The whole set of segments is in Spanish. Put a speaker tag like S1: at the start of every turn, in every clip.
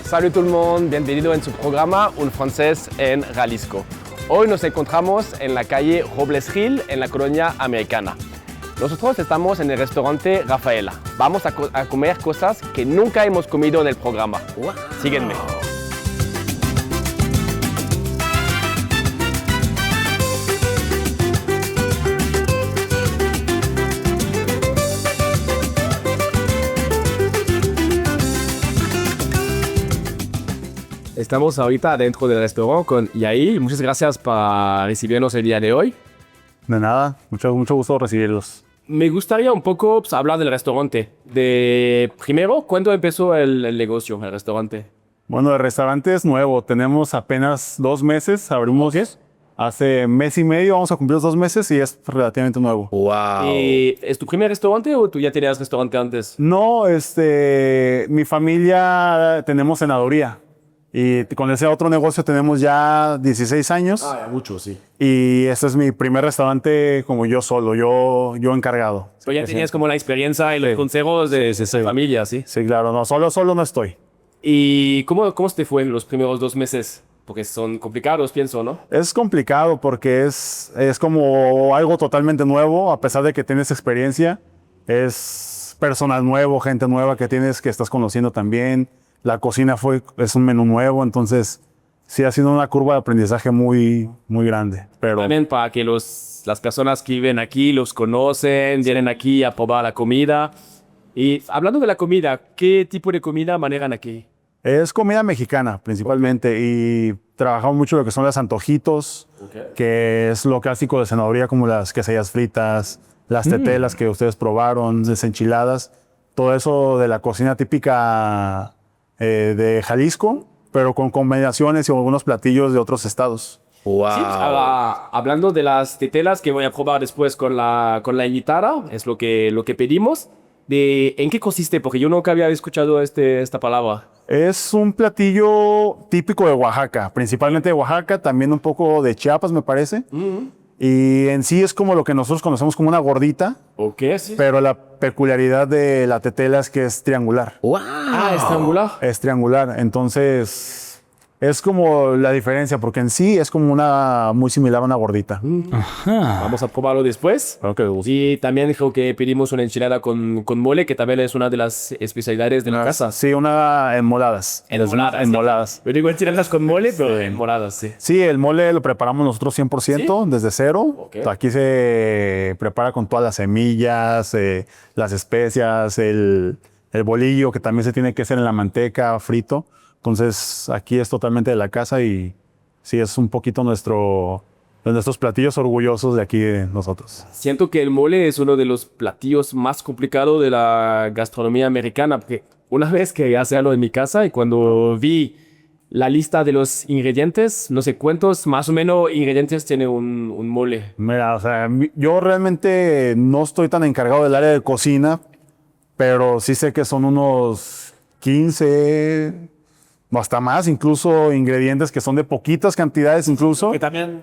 S1: Salut tout le monde, bienvenido en su programa Un Francés en Jalisco. Hoy nos encontramos en la calle Robles Hill, en la colonia americana. Nosotros estamos en el restaurante Rafaela. Vamos a comer cosas que nunca hemos comido en el programa. Wow. Síguenme. Estamos ahorita dentro del restaurante con Yair. Muchas gracias por recibirnos el día de hoy.
S2: De nada, mucho gusto recibirlos.
S1: Me gustaría un poco hablar del restaurante. Primero, ¿cuándo empezó el negocio, el restaurante?
S2: Bueno, el restaurante es nuevo. Tenemos apenas 2 meses. Abrimos hace mes y medio. Vamos a cumplir los 2 meses y es relativamente nuevo.
S1: Wow. ¿Es tu primer restaurante o tú ya tenías restaurante antes?
S2: No, mi familia tenemos senaduría. Y con ese otro negocio tenemos ya 16 años.
S1: Ah, ya mucho, sí.
S2: Y este es mi primer restaurante como yo solo, yo encargado.
S1: Pero ya tenías como la experiencia y los consejos de familia, ¿sí?
S2: Sí, claro. No, solo no estoy.
S1: ¿Y cómo te fue en los primeros 2 meses? Porque son complicados, pienso, ¿no?
S2: Es complicado porque es como algo totalmente nuevo, a pesar de que tienes experiencia. Es personal nuevo, gente nueva que estás conociendo también. La cocina es un menú nuevo, entonces sí ha sido una curva de aprendizaje muy, muy grande. Pero
S1: también para que las personas que viven aquí los conocen, vienen aquí a probar la comida. Y hablando de la comida, ¿qué tipo de comida manejan aquí?
S2: Es comida mexicana principalmente y trabajamos mucho lo que son los antojitos, que es lo clásico de senaduría, como las quesadillas fritas, las tetelas que ustedes probaron, las enchiladas, todo eso de la cocina típica de Jalisco, pero con combinaciones y algunos platillos de otros estados.
S1: Wow. Sí, hablando de las tetelas que voy a probar después con la guitarra, es lo que pedimos. ¿En qué consiste? Porque yo nunca había escuchado esta palabra.
S2: Es un platillo típico de Oaxaca, principalmente de Oaxaca, también un poco de Chiapas, me parece. Y en sí es como lo que nosotros conocemos como una gordita.
S1: Sí.
S2: Pero la peculiaridad de la tetela es que es triangular.
S1: ¡Wow! Ah, ¿es triangular?
S2: Es triangular. Entonces, es como la diferencia, porque en sí es como muy similar a una gordita.
S1: Ajá. Vamos a probarlo después.
S2: Okay.
S1: Y también creo que pedimos una enchilada con mole, que también es una de las especialidades de la casa.
S2: Sí, una enmoladas.
S1: Enmoladas. Yo digo enchiladas con mole, pero enmoladas, sí.
S2: Sí, el mole lo preparamos nosotros 100%, ¿sí? Desde cero. Okay. Aquí se prepara con todas las semillas, las especias, el bolillo, que también se tiene que hacer en la manteca, frito. Entonces, aquí es totalmente de la casa y sí, es un poquito de nuestros platillos orgullosos de aquí de nosotros.
S1: Siento que el mole es uno de los platillos más complicados de la gastronomía americana, porque una vez que hace algo en mi casa y cuando vi la lista de los ingredientes, no sé cuántos más o menos ingredientes tiene un mole.
S2: Mira, o sea, yo realmente no estoy tan encargado del área de cocina, pero sí sé que son unos 15... hasta más, incluso ingredientes que son de poquitas cantidades incluso,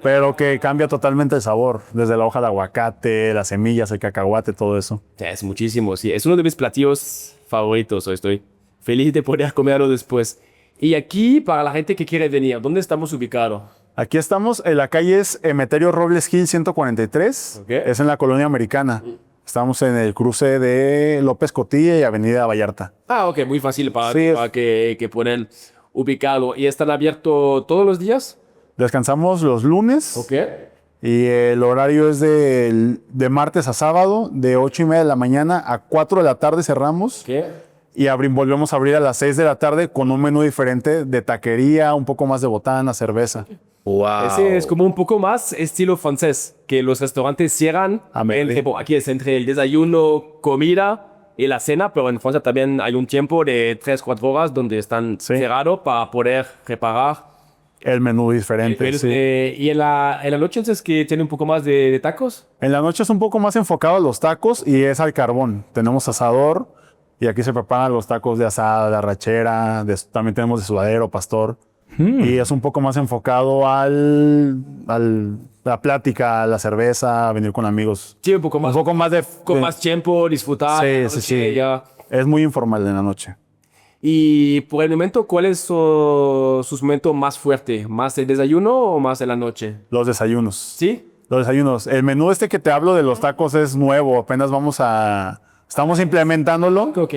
S2: pero que cambia totalmente el sabor, desde la hoja de aguacate, las semillas, el cacahuate, todo eso.
S1: Es muchísimo, sí. Es uno de mis platillos favoritos. Estoy feliz de poder comerlo después. Y aquí, para la gente que quiere venir, ¿dónde estamos ubicados?
S2: Aquí estamos, en la calle es Emeterio Robles Hill 143, es en la colonia americana. Estamos en el cruce de López Cotilla y Avenida Vallarta.
S1: Ah, ok, muy fácil para que puedan ubicado. ¿Y están abiertos todos los días?
S2: Descansamos los lunes.
S1: Ok.
S2: Y el horario es de martes a sábado, de 8:30 de la mañana a 4 de la tarde cerramos.
S1: Ok.
S2: Y volvemos a abrir a las 6 de la tarde con un menú diferente de taquería, un poco más de botana, cerveza.
S1: Wow. Ese es como un poco más estilo francés, que los restaurantes cierran. Aquí es entre el desayuno, comida y la cena, pero en Francia también hay un tiempo de 3-4 horas donde están cerrados para poder preparar
S2: el menú diferente.
S1: Y en la noche entonces que tiene un poco más de tacos.
S2: En la noche es un poco más enfocado a los tacos y es al carbón. Tenemos asador y aquí se preparan los tacos de asada, de arrachera, también tenemos de sudadero, pastor. Y es un poco más enfocado a la plática, a la cerveza, a venir con amigos.
S1: Sí, un poco más de... Con más tiempo, disfrutar.
S2: Sí. Ya. Es muy informal en la noche.
S1: Y por el momento, ¿cuál es su momento más fuerte? ¿Más el desayuno o más en la noche?
S2: Los desayunos.
S1: ¿Sí?
S2: Los desayunos. El menú que te hablo de los tacos es nuevo. Apenas estamos implementándolo.
S1: Ok.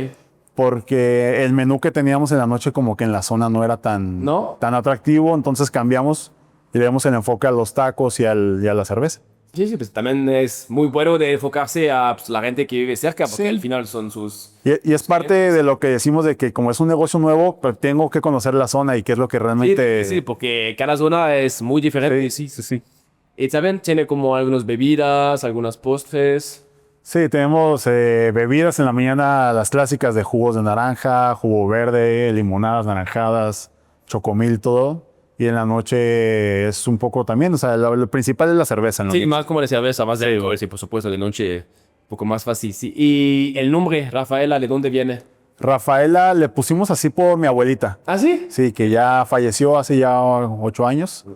S2: Porque el menú que teníamos en la noche como que en la zona no era tan atractivo. Entonces cambiamos y le damos el enfoque a los tacos y a la cerveza.
S1: Sí, pues también es muy bueno de enfocarse a pues, la gente que vive cerca, porque al final son sus...
S2: Y es parte de lo que decimos de que como es un negocio nuevo, pues tengo que conocer la zona y qué es lo que realmente...
S1: Sí, porque cada zona es muy diferente.
S2: Sí.
S1: Y también tiene como algunas bebidas, algunas postres.
S2: Sí, tenemos bebidas en la mañana, las clásicas de jugos de naranja, jugo verde, limonadas, naranjadas, chocomil, todo. Y en la noche es un poco también, o sea, lo principal es la cerveza, ¿no?
S1: Sí, más como de cerveza, más de alcohol, sí, por supuesto, de noche un poco más fácil, sí. Y el nombre, Rafaela, ¿de dónde viene?
S2: Rafaela le pusimos así por mi abuelita.
S1: ¿Ah, sí?
S2: Sí, que ya falleció hace ya 8 años.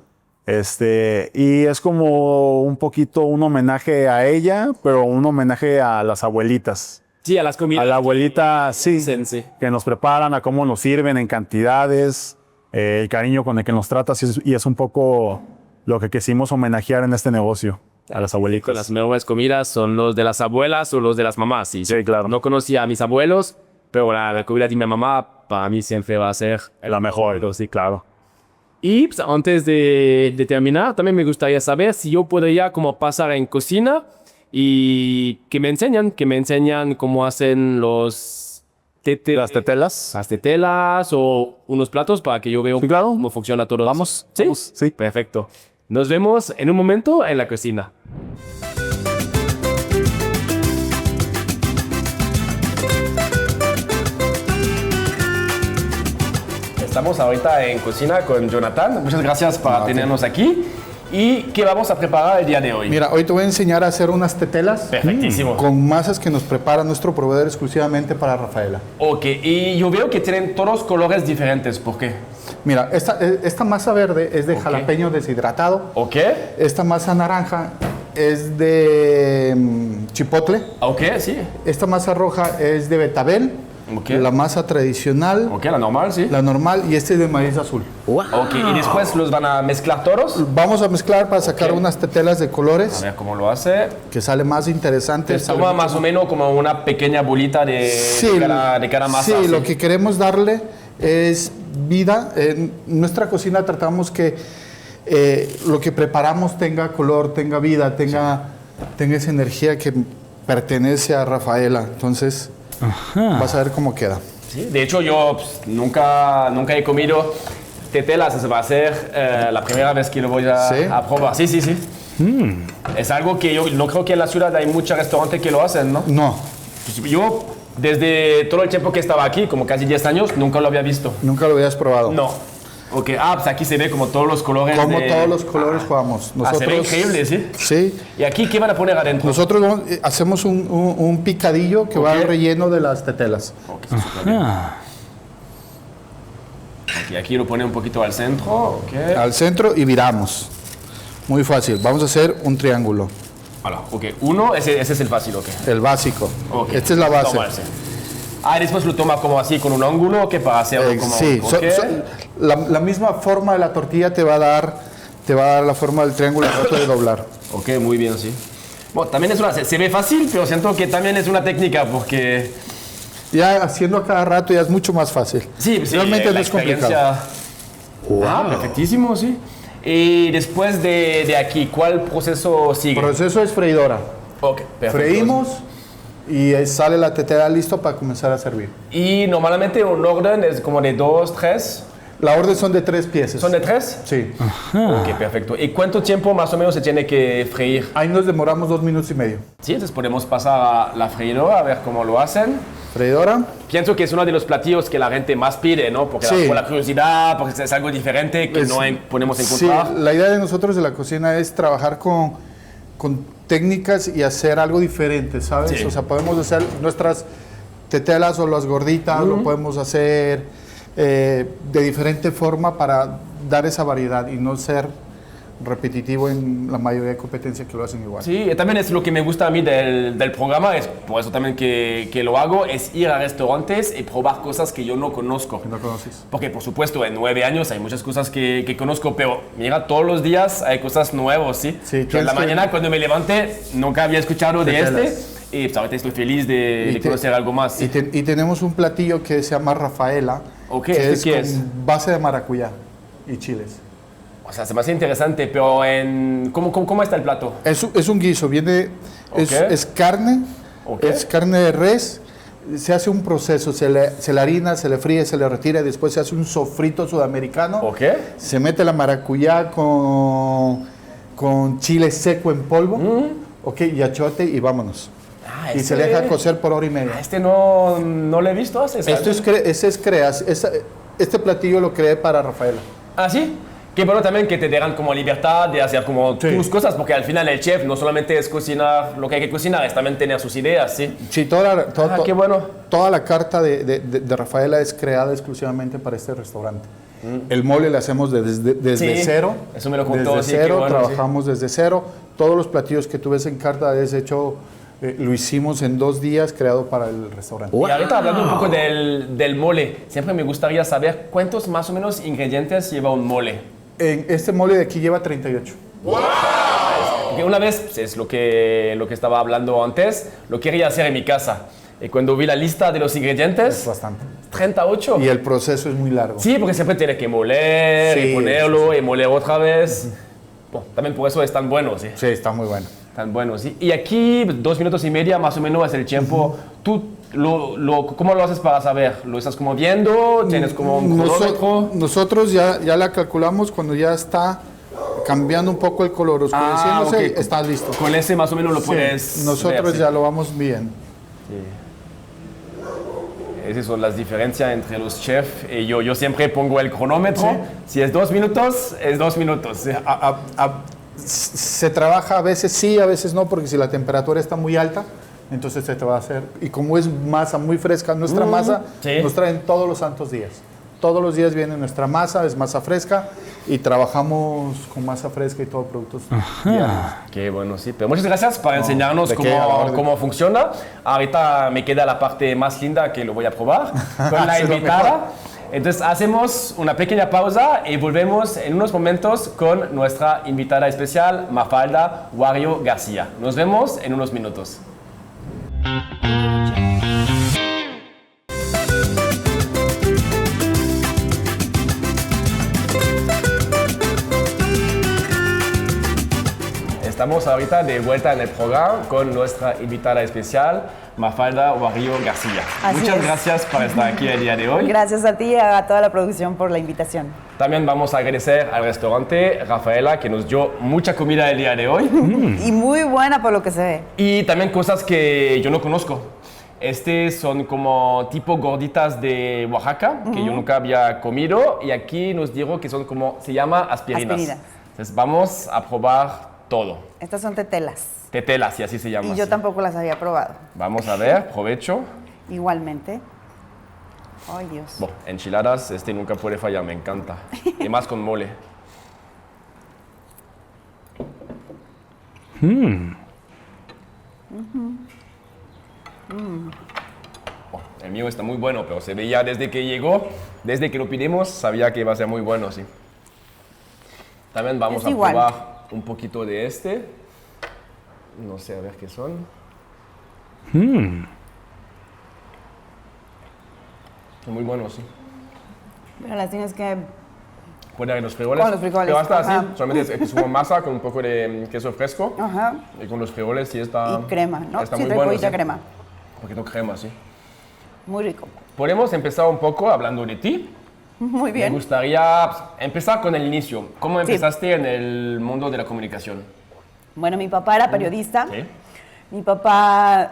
S2: Y es como un poquito un homenaje a ella, pero un homenaje a las abuelitas.
S1: Sí, a las comidas.
S2: A la abuelita, sí,
S1: Sí.
S2: que nos preparan, a cómo nos sirven en cantidades, el cariño con el que nos tratas, y es un poco lo que quisimos homenajear en este negocio, a las abuelitas.
S1: Las mejores comidas son los de las abuelas o los de las mamás. Sí,
S2: claro.
S1: No conocía a mis abuelos, pero la comida de mi mamá para mí siempre va a ser
S2: la mejor.
S1: Sí, claro. Y pues, antes de terminar, también me gustaría saber si yo podría como pasar en cocina y que me enseñan cómo hacen las
S2: tetelas.
S1: Las tetelas o unos platos para que yo vea cómo funciona todo.
S2: Vamos.
S1: ¿Sí?
S2: Vamos. Sí.
S1: Perfecto. Nos vemos en un momento en la cocina. Estamos ahorita en cocina con Jonathan. Muchas gracias por tenernos aquí. ¿Y qué vamos a preparar el día de hoy?
S3: Mira, hoy te voy a enseñar a hacer unas tetelas.
S1: Perfectísimo.
S3: Con masas que nos prepara nuestro proveedor exclusivamente para Rafaela.
S1: Ok, y yo veo que tienen todos colores diferentes. ¿Por qué?
S3: Mira, esta masa verde es de jalapeño deshidratado.
S1: Ok.
S3: Esta masa naranja es de chipotle.
S1: Ok, sí.
S3: Esta masa roja es de betabel.
S1: Ok.
S3: La masa tradicional.
S1: Ok, la normal, sí.
S3: La normal, y este es de maíz azul.
S1: Wow. Ok, y después los van a mezclar todos.
S3: Vamos a mezclar para sacar unas tetelas de colores.
S1: A ver cómo lo hace.
S3: Que sale más interesante.
S1: Toma más o menos como una pequeña bolita de cada masa.
S3: Sí, lo que queremos darle es vida. En nuestra cocina tratamos que lo que preparamos tenga color, tenga vida, tenga esa energía que pertenece a Rafaela. Entonces, vas a ver cómo queda.
S1: Sí, de hecho, yo nunca he comido tetelas. Va a ser la primera vez que lo voy a probar. Sí. Es algo que yo no creo que en la ciudad hay muchos restaurantes que lo hacen, ¿no?
S3: No.
S1: Yo, desde todo el tiempo que estaba aquí, como casi 10 años, nunca lo había visto.
S3: ¿Nunca lo habías probado?
S1: No. Ok, pues aquí se ve como todos los colores.
S3: Como todos los colores jugamos.
S1: Se ve increíble, ¿sí?
S3: Sí.
S1: ¿Y aquí qué van a poner adentro?
S3: Nosotros hacemos un picadillo que va al relleno de las tetelas.
S1: Y aquí lo pone un poquito al centro. Okay.
S3: Al centro y viramos. Muy fácil. Vamos a hacer un triángulo.
S1: Ok, uno, ese es el fácil, ok.
S3: El básico.
S1: Okay.
S3: Esta es la base.
S1: Después lo toma como así, con un ángulo, que para hacerlo como...
S3: Sí, la misma forma de la tortilla te va a dar la forma del triángulo roto de doblar.
S1: Ok, muy bien, sí. Bueno, también se ve fácil, pero siento que también es una técnica, porque...
S3: Ya haciendo a cada rato ya es mucho más fácil.
S1: Sí,
S3: realmente no es complicado.
S1: Wow. Perfectísimo, sí. Y después de aquí, ¿cuál proceso sigue?
S3: El proceso es freidora.
S1: Ok, perfecto.
S3: Freímos y sale la tetera listo para comenzar a servir.
S1: Y normalmente un orden es como de 2, 3.
S3: La orden son de 3 piezas.
S1: ¿Son de 3?
S3: Sí.
S1: Ok, perfecto. ¿Y cuánto tiempo más o menos se tiene que freír?
S3: Ahí nos demoramos 2 minutos y medio.
S1: Sí, entonces podemos pasar a la freidora a ver cómo lo hacen.
S3: Freidora.
S1: Pienso que es uno de los platillos que la gente más pide, ¿no? Porque por la curiosidad, porque es algo diferente que no podemos encontrar.
S3: Sí, la idea de nosotros de la cocina es trabajar con técnicas y hacer algo diferente, ¿sabes? Sí. O sea, podemos hacer nuestras tetelas o las gorditas, lo podemos hacer de diferente forma para dar esa variedad y no ser repetitivo en la mayoría de competencias que lo hacen igual.
S1: Sí, también es lo que me gusta a mí del programa, es por eso también que lo hago, es ir a restaurantes y probar cosas que yo no conozco.
S3: ¿Que no conoces?
S1: Porque por supuesto en 9 años hay muchas cosas que conozco, pero mira, todos los días hay cosas nuevas, ¿sí?
S3: Sí,
S1: que en la mañana cuando me levanté nunca había escuchado de y pues, ahorita estoy feliz de conocer algo más. ¿Sí?
S3: Y tenemos un platillo que se llama Rafaela,
S1: Okay,
S3: que es
S1: ¿qué
S3: con
S1: es?
S3: base de maracuyá y chiles.
S1: O sea, se me hace interesante, pero ¿cómo está el plato?
S3: Es un guiso, es carne,
S1: Okay.
S3: es carne de res, se hace un proceso, se le harina, se le fríe, se le retira, y después se hace un sofrito sudamericano,
S1: Ok.
S3: se mete la maracuyá con chile seco en polvo, y achote y vámonos.
S1: Ah,
S3: Y se le deja cocer por hora y media.
S1: no lo he visto.
S3: Este platillo lo creé para Rafaela.
S1: ¿Ah, sí? Qué bueno también que te dejan como libertad de hacer como
S3: Sí.
S1: tus cosas, porque al final el chef no solamente es cocinar lo que hay que cocinar, es también tener sus ideas, ¿sí?
S3: Sí,
S1: Qué bueno.
S3: toda la carta de Rafaela es creada exclusivamente para este restaurante. El mole lo hacemos desde
S1: Sí,
S3: cero.
S1: eso me lo contó,
S3: Desde
S1: sí, qué
S3: cero,
S1: bueno,
S3: trabajamos desde cero. Todos los platillos que tú ves en carta, de hecho, lo hicimos en 2 días, creado para el restaurante.
S1: Y ahorita hablando un poco del mole, siempre me gustaría saber cuántos más o menos ingredientes lleva un mole.
S3: Este mole de aquí lleva 38.
S1: Porque una vez, es lo que estaba hablando antes, lo quería hacer en mi casa. Y cuando vi la lista de los
S3: Es
S1: ingredientes,
S3: bastante.
S1: 38.
S3: Y el proceso es muy largo.
S1: Sí, porque siempre tiene que moler,
S3: Sí,
S1: y ponerlo, y moler otra vez. Bueno, también por eso es tan bueno, ¿sí?
S3: Sí, está muy bueno.
S1: Tan bueno, ¿sí? Y aquí, 2 minutos y medio más o menos es el tiempo. ¿Tú cómo lo haces para saber? ¿Lo estás como viendo? ¿Tienes como un cronómetro?
S3: Nosotros ya la calculamos cuando ya está cambiando un poco el color, oscureciéndose,
S1: ok.
S3: está listo.
S1: Con ese más o menos lo
S3: Sí,
S1: puedes
S3: nosotros
S1: ver, ¿sí?
S3: ya lo vamos bien.
S1: Esas son las diferencias entre los chefs. Y yo siempre pongo el cronómetro. Si es 2 minutos, es 2 minutos. ¿Sí?
S3: Se trabaja a veces sí, a veces no, porque si la temperatura está muy alta, entonces se te va a hacer. Y como es masa muy fresca, nuestra masa
S1: sí.
S3: nos traen todos los santos días. Todos los días viene nuestra masa, es masa fresca y trabajamos con masa fresca y todo productos diarios.
S1: Qué bueno, sí. Pero muchas gracias por enseñarnos
S3: ¿de qué? A la orden.
S1: cómo funciona. Ahorita me queda la parte más linda que lo voy a probar con la
S3: Sí, lo
S1: invitada.
S3: mejor.
S1: Entonces hacemos una pequeña pausa y volvemos en unos momentos con nuestra invitada especial, Mafalda Wario García. Nos vemos en unos minutos. Estamos ahorita de vuelta en el programa con nuestra invitada especial, Mafalda Wario García.
S4: Así
S1: Muchas
S4: es.
S1: gracias por estar aquí el día de hoy.
S4: Gracias a ti y a toda la producción por la invitación.
S1: También vamos a agradecer al restaurante Rafaela que nos dio mucha comida el día de hoy
S4: Y muy buena por lo que se ve.
S1: y también cosas que yo no conozco. Son como tipo gorditas de Oaxaca que yo nunca había comido y aquí nos dijo que son como, se llama aspirinas.
S4: Aspirinas.
S1: Entonces vamos a probar todo.
S4: Estas son tetelas.
S1: Tetelas y así se llama.
S4: Y yo
S1: sí.
S4: tampoco las había probado.
S1: Vamos a ver, provecho.
S4: Igualmente. Ay, Dios.
S1: Bueno, enchiladas, nunca puede fallar, me encanta. Y más con mole. Bueno, el mío está muy bueno, pero se veía desde que llegó, desde que lo pedimos, sabía que iba a ser muy bueno, sí. También vamos
S4: Es
S1: a
S4: igual.
S1: probar un poquito de este. No sé, a ver qué son. Son muy buenos, sí.
S4: Pero las tienes que...
S1: Puede haber los frijoles.
S4: Con los frijoles,
S1: Pero hasta así,
S4: ajá.
S1: solamente es como masa con un poco de queso fresco.
S4: Ajá.
S1: Y con los frijoles sí está...
S4: Y crema, ¿no?
S1: Está
S4: Sí,
S1: muy
S4: trae
S1: bueno,
S4: poquita
S1: sí.
S4: crema.
S1: Un poquito crema, sí.
S4: Muy rico.
S1: Podemos empezar un poco hablando de ti.
S4: Muy
S1: Me
S4: bien.
S1: gustaría empezar con el inicio. ¿Cómo
S4: Sí.
S1: empezaste en el mundo de la comunicación?
S4: Bueno, mi papá era periodista.
S1: Sí.
S4: Mi papá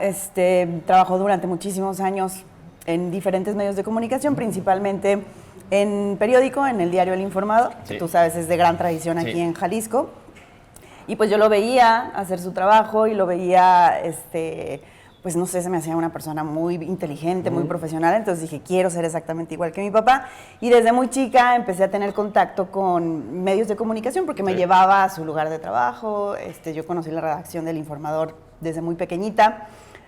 S4: trabajó durante muchísimos años en diferentes medios de comunicación, principalmente en periódico, en el diario El Informado,
S1: Sí.
S4: que tú sabes es de gran tradición
S1: Sí.
S4: aquí en Jalisco. Y pues yo lo veía hacer su trabajo y lo veía pues no sé, se me hacía una persona muy inteligente, muy profesional, entonces dije, quiero ser exactamente igual que mi papá. Y desde muy chica empecé a tener contacto con medios de comunicación porque me llevaba a su lugar de trabajo. Yo conocí la redacción del Informador desde muy pequeñita.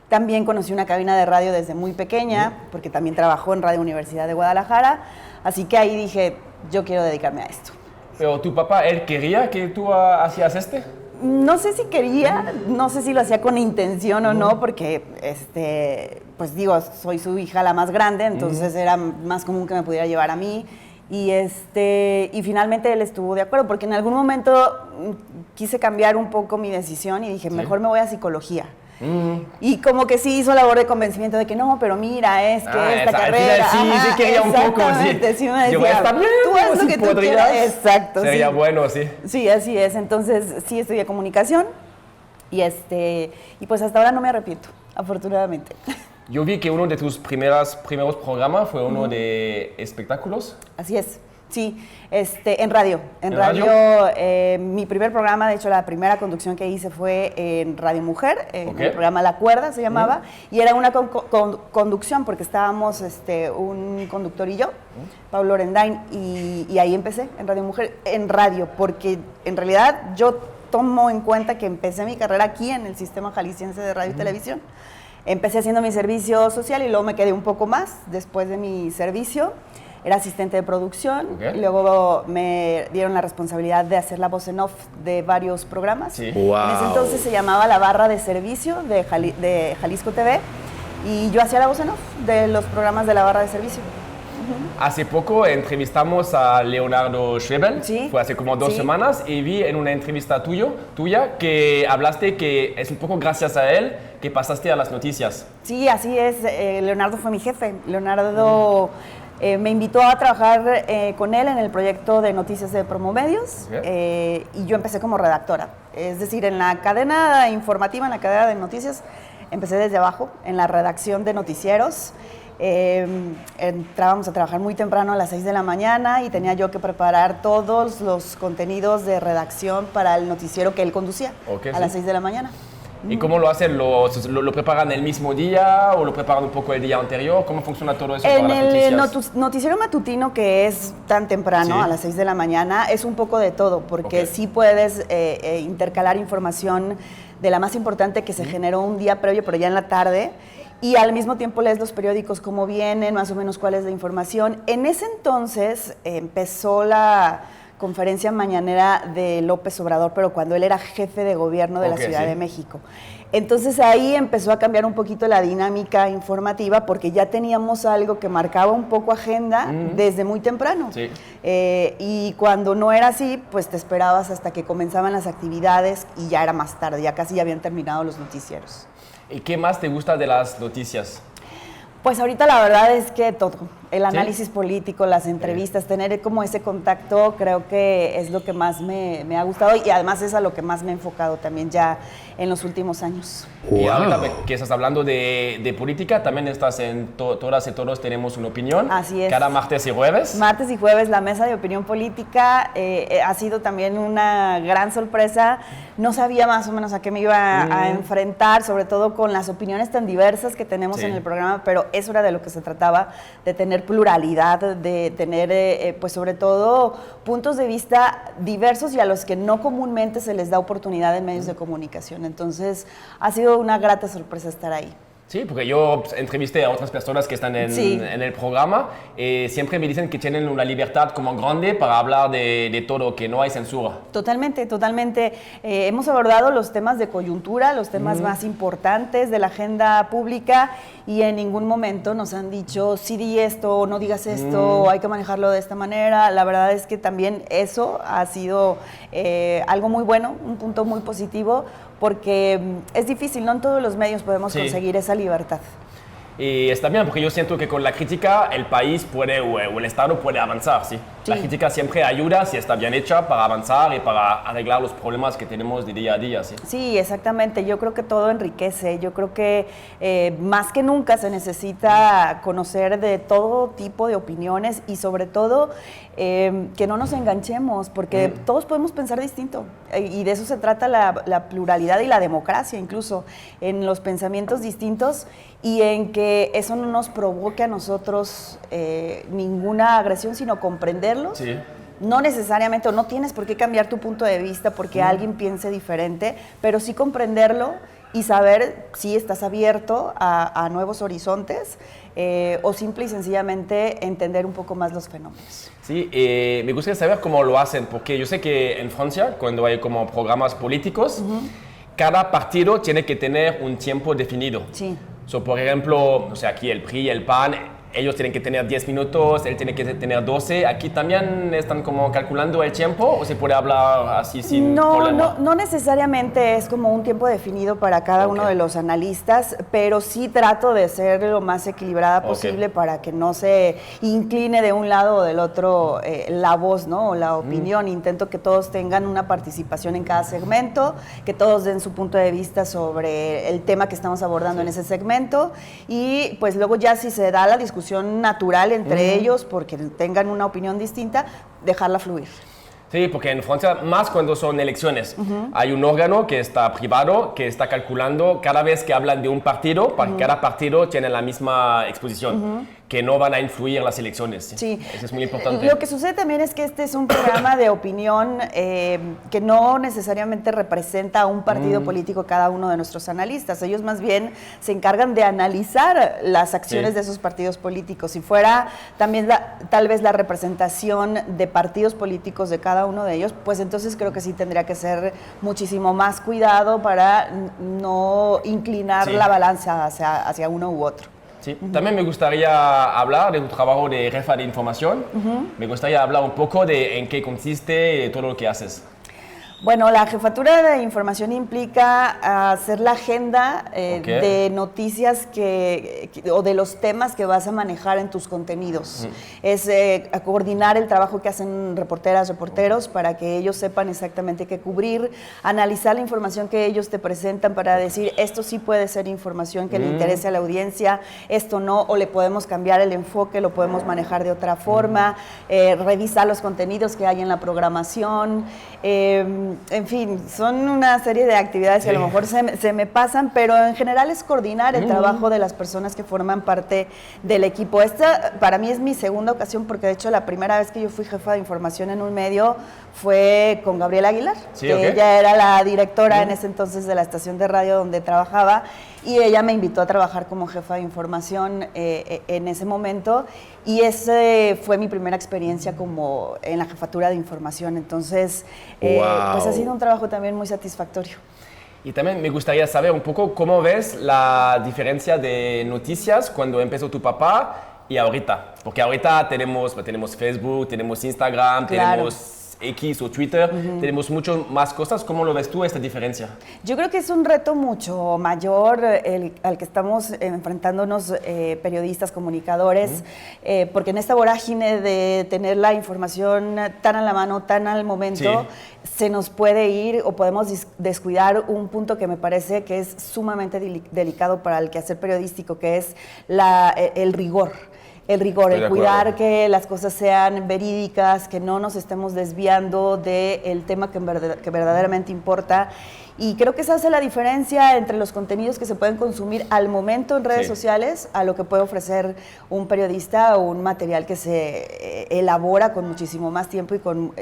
S4: También conocí una cabina de radio desde muy pequeña, porque también trabajó en Radio Universidad de Guadalajara. Así que ahí dije, yo quiero dedicarme a esto.
S1: Pero tu papá, ¿él quería que tú hacías
S4: No sé si quería, no sé si lo hacía con intención o no, porque, pues digo, soy su hija la más grande, entonces era más común que me pudiera llevar a mí. Y finalmente él estuvo de acuerdo, porque en algún momento quise cambiar un poco mi decisión y dije, mejor me voy a psicología. Y como que sí hizo labor de convencimiento de que no, pero mira, es que esta carrera...
S1: Sí quería un poco, sí.
S4: Sí me decía,
S1: yo está bien,
S4: tú haz lo que tú quieras. Exacto,
S1: sería bueno, sí.
S4: Sí, así es. Entonces, sí estudié comunicación y pues hasta ahora no me arrepiento, afortunadamente.
S1: Yo vi que uno de tus primeros programas fue uno de espectáculos.
S4: Así es. Sí, en radio. En radio, mi primer programa, de hecho, la primera conducción que hice fue en Radio Mujer, el programa La Cuerda se llamaba, y era una conducción porque estábamos un conductor y yo, Pablo Orendain, y ahí empecé en Radio Mujer, en radio, porque en realidad yo tomo en cuenta que empecé mi carrera aquí en el Sistema Jalisciense de Radio y Televisión. Empecé haciendo mi servicio social y luego me quedé un poco más después de mi servicio. Era asistente de producción, luego me dieron la responsabilidad de hacer la voz en off de varios programas. Sí. Wow. En ese entonces se llamaba La Barra de Servicio de Jalisco TV y yo hacía la voz en off de los programas de La Barra de Servicio.
S1: Hace poco entrevistamos a Leonardo Schwebel, fue hace como 2 semanas, y vi en una entrevista tuya que hablaste que es un poco gracias a él que pasaste a las noticias.
S4: Sí, así es. Leonardo fue mi jefe. Leonardo... me invitó a trabajar con él en el proyecto de noticias de Promomedios y yo empecé como redactora. Es decir, en la cadena informativa, en la cadena de noticias, empecé desde abajo, en la redacción de noticieros. Entrábamos a trabajar muy temprano a las 6 de la mañana y tenía yo que preparar todos los contenidos de redacción para el noticiero que él conducía a las 6 de la mañana.
S1: ¿Y cómo lo hacen? ¿Lo preparan el mismo día o lo preparan un poco el día anterior? ¿Cómo funciona todo eso para las noticias?
S4: En el noticiero matutino, que es tan temprano, a las 6 de la mañana, es un poco de todo, porque sí puedes intercalar información de la más importante que se generó un día previo, pero ya en la tarde, y al mismo tiempo lees los periódicos, cómo vienen, más o menos cuál es la información. En ese entonces empezó la conferencia mañanera de López Obrador, pero cuando él era jefe de gobierno de la Ciudad de México. Entonces ahí empezó a cambiar un poquito la dinámica informativa porque ya teníamos algo que marcaba un poco agenda desde muy temprano. Sí. Y cuando no era así, pues te esperabas hasta que comenzaban las actividades y ya era más tarde, ya casi ya habían terminado los noticieros.
S1: ¿Y qué más te gusta de las noticias?
S4: Pues ahorita la verdad es que todo, el análisis político, las entrevistas, tener como ese contacto, creo que es lo que más me ha gustado y además es a lo que más me he enfocado también ya en los últimos años.
S1: Y ahorita que estás hablando de política, también estás en Todas y Todos Tenemos una Opinión.
S4: Así es.
S1: Cada martes y jueves.
S4: Martes y jueves la mesa de opinión política ha sido también una gran sorpresa. No sabía más o menos a qué me iba a enfrentar, sobre todo con las opiniones tan diversas que tenemos en el programa, pero eso era de lo que se trataba, de tener pluralidad, de tener pues sobre todo puntos de vista diversos y a los que no comúnmente se les da oportunidad en medios de comunicación. Entonces ha sido una grata sorpresa estar ahí.
S1: Sí, porque yo entrevisté a otras personas que están en el programa y siempre me dicen que tienen una libertad como grande para hablar de todo, que no hay censura.
S4: Totalmente, totalmente. Hemos abordado los temas de coyuntura, los temas más importantes de la agenda pública y en ningún momento nos han dicho, sí di esto, no digas esto, hay que manejarlo de esta manera. La verdad es que también eso ha sido algo muy bueno, un punto muy positivo, porque es difícil, no en todos los medios podemos conseguir esa libertad.
S1: Y está bien, porque yo siento que con la crítica el país puede, o el Estado puede avanzar, ¿sí? La crítica siempre ayuda si está bien hecha para avanzar y para arreglar los problemas que tenemos de día a día. Sí,
S4: sí, exactamente. Yo creo que todo enriquece. Yo creo que más que nunca se necesita conocer de todo tipo de opiniones y sobre todo que no nos enganchemos, porque todos podemos pensar distinto y de eso se trata la pluralidad y la democracia, incluso en los pensamientos distintos y en que eso no nos provoque a nosotros ninguna agresión, sino comprenderlos. Sí. No necesariamente, o no tienes por qué cambiar tu punto de vista porque alguien piense diferente, pero sí comprenderlo y saber si estás abierto a nuevos horizontes o simple y sencillamente entender un poco más los fenómenos.
S1: Sí, me gustaría saber cómo lo hacen, porque yo sé que en Francia, cuando hay como programas políticos, cada partido tiene que tener un tiempo definido.
S4: Sí.
S1: Por ejemplo, o sea, aquí el PRI, el PAN, ellos tienen que tener 10 minutos, él tiene que tener 12. ¿Aquí también están como calculando el tiempo o se puede hablar así sin problema?
S4: No necesariamente es como un tiempo definido para cada uno de los analistas, pero sí trato de ser lo más equilibrada posible para que no se incline de un lado o del otro la voz, ¿no? O la opinión. Intento que todos tengan una participación en cada segmento, que todos den su punto de vista sobre el tema que estamos abordando en ese segmento y pues luego ya si se da la discusión natural entre ellos porque tengan una opinión distinta, dejarla fluir.
S1: Sí, porque en Francia, más cuando son elecciones, hay un órgano que está privado, que está calculando cada vez que hablan de un partido, para que cada partido tiene la misma exposición, que no van a influir las elecciones.
S4: Sí.
S1: Eso es muy importante.
S4: Lo que sucede también es que este es un programa de opinión que no necesariamente representa a un partido político cada uno de nuestros analistas. Ellos más bien se encargan de analizar las acciones de esos partidos políticos. Si fuera también tal vez la representación de partidos políticos de cada uno de ellos, pues entonces creo que sí tendría que ser muchísimo más cuidado para no inclinar la balanza hacia uno u otro.
S1: Sí. También me gustaría hablar de tu trabajo de jefa de información. Me gustaría hablar un poco de en qué consiste todo lo que haces.
S4: Bueno, la jefatura de información implica hacer la agenda de noticias o de los temas que vas a manejar en tus contenidos. Es coordinar el trabajo que hacen reporteras, reporteros, para que ellos sepan exactamente qué cubrir, analizar la información que ellos te presentan para decir esto sí puede ser información que le interese a la audiencia, esto no, o le podemos cambiar el enfoque, lo podemos manejar de otra forma, revisar los contenidos que hay en la programación, en fin, son una serie de actividades que a lo mejor se me pasan, pero en general es coordinar el trabajo de las personas que forman parte del equipo. Esta para mí es mi segunda ocasión, porque de hecho la primera vez que yo fui jefa de información en un medio fue con Gabriela Aguilar, que ella era la directora en ese entonces de la estación de radio donde trabajaba, y ella me invitó a trabajar como jefa de información en ese momento, y esa fue mi primera experiencia como en la jefatura de información. Entonces, pues ha sido un trabajo también muy satisfactorio.
S1: Y también me gustaría saber un poco cómo ves la diferencia de noticias cuando empezó tu papá y ahorita. Porque ahorita tenemos Facebook, tenemos Instagram, tenemos X o Twitter, tenemos muchas más cosas. ¿Cómo lo ves tú, esta diferencia?
S4: Yo creo que es un reto mucho mayor al que estamos enfrentándonos periodistas, comunicadores, porque en esta vorágine de tener la información tan a la mano, tan al momento, se nos puede ir o podemos descuidar un punto que me parece que es sumamente delicado para el quehacer periodístico, que es el rigor. El cuidar que las cosas sean verídicas, que no nos estemos desviando del tema que verdaderamente importa. Y creo que esa hace la diferencia entre los contenidos que se pueden consumir al momento en redes sociales a lo que puede ofrecer un periodista o un material que se elabora con muchísimo más tiempo y con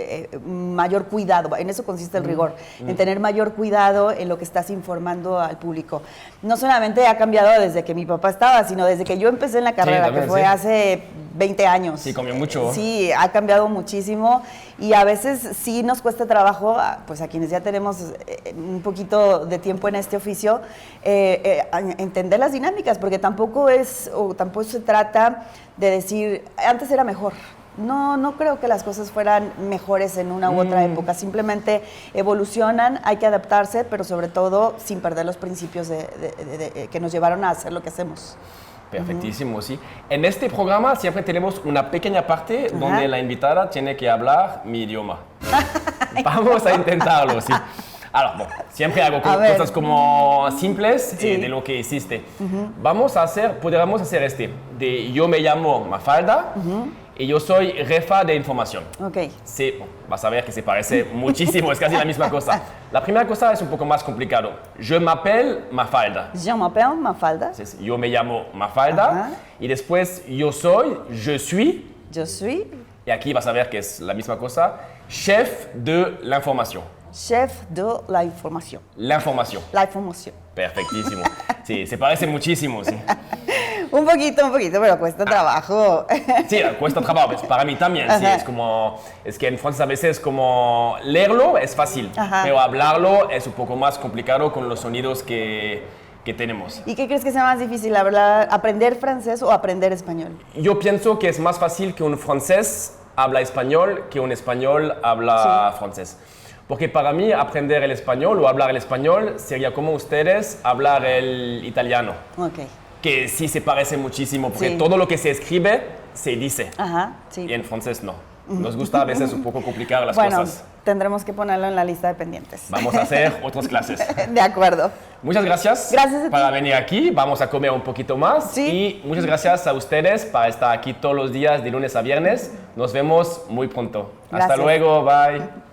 S4: mayor cuidado. En eso consiste el rigor, en tener mayor cuidado en lo que estás informando al público. No solamente ha cambiado desde que mi papá estaba, sino desde que yo empecé en la carrera, también, que fue hace 20 años.
S1: Sí, cambió mucho.
S4: Sí, ha cambiado muchísimo y a veces sí nos cuesta trabajo, pues a quienes ya tenemos un poquito de tiempo en este oficio, entender las dinámicas, porque tampoco se trata de decir, antes era mejor. No creo que las cosas fueran mejores en una u otra época, simplemente evolucionan, hay que adaptarse, pero sobre todo sin perder los principios que nos llevaron a hacer lo que hacemos.
S1: Perfectísimo, sí. En este programa siempre tenemos una pequeña parte donde la invitada tiene que hablar mi idioma. Vamos a intentarlo, sí. Ahora, bueno, siempre hago cosas como simples de lo que hiciste. Podríamos hacer yo me llamo Mafalda y yo soy jefa de información.
S4: Ok.
S1: Sí, vas a ver que se parece muchísimo, es casi la misma cosa. La primera cosa es un poco más complicado. Je m'appelle Mafalda.
S4: Je m'appelle Mafalda.
S1: Sí, yo me llamo Mafalda y después je suis.
S4: Je suis.
S1: Y aquí vas a ver que es la misma cosa. Chef de la información.
S4: Chef de la información.
S1: La información.
S4: La información.
S1: Perfectísimo. Sí, se parece muchísimo, sí.
S4: Un poquito, pero cuesta trabajo.
S1: Sí, cuesta trabajo, para mí también, sí, es que en francés a veces como leerlo es fácil, pero hablarlo es un poco más complicado con los sonidos que tenemos.
S4: ¿Y qué crees que sea más difícil, aprender francés o aprender español?
S1: Yo pienso que es más fácil que un francés habla español que un español habla francés. Porque para mí aprender el español o hablar el español sería como ustedes hablar el italiano.
S4: Ok.
S1: Que sí se parece muchísimo, porque todo lo que se escribe se dice.
S4: Sí.
S1: Y en francés no. Nos gusta a veces un poco complicar las
S4: bueno,
S1: cosas.
S4: Tendremos que ponerlo en la lista de pendientes.
S1: Vamos a hacer otras clases.
S4: De acuerdo.
S1: Muchas gracias,
S4: Gracias a ti.
S1: para venir aquí. Vamos a comer un poquito más.
S4: Sí.
S1: Y muchas gracias a ustedes para estar aquí todos los días de lunes a viernes. Nos vemos muy pronto.
S4: Gracias.
S1: Hasta luego. Bye.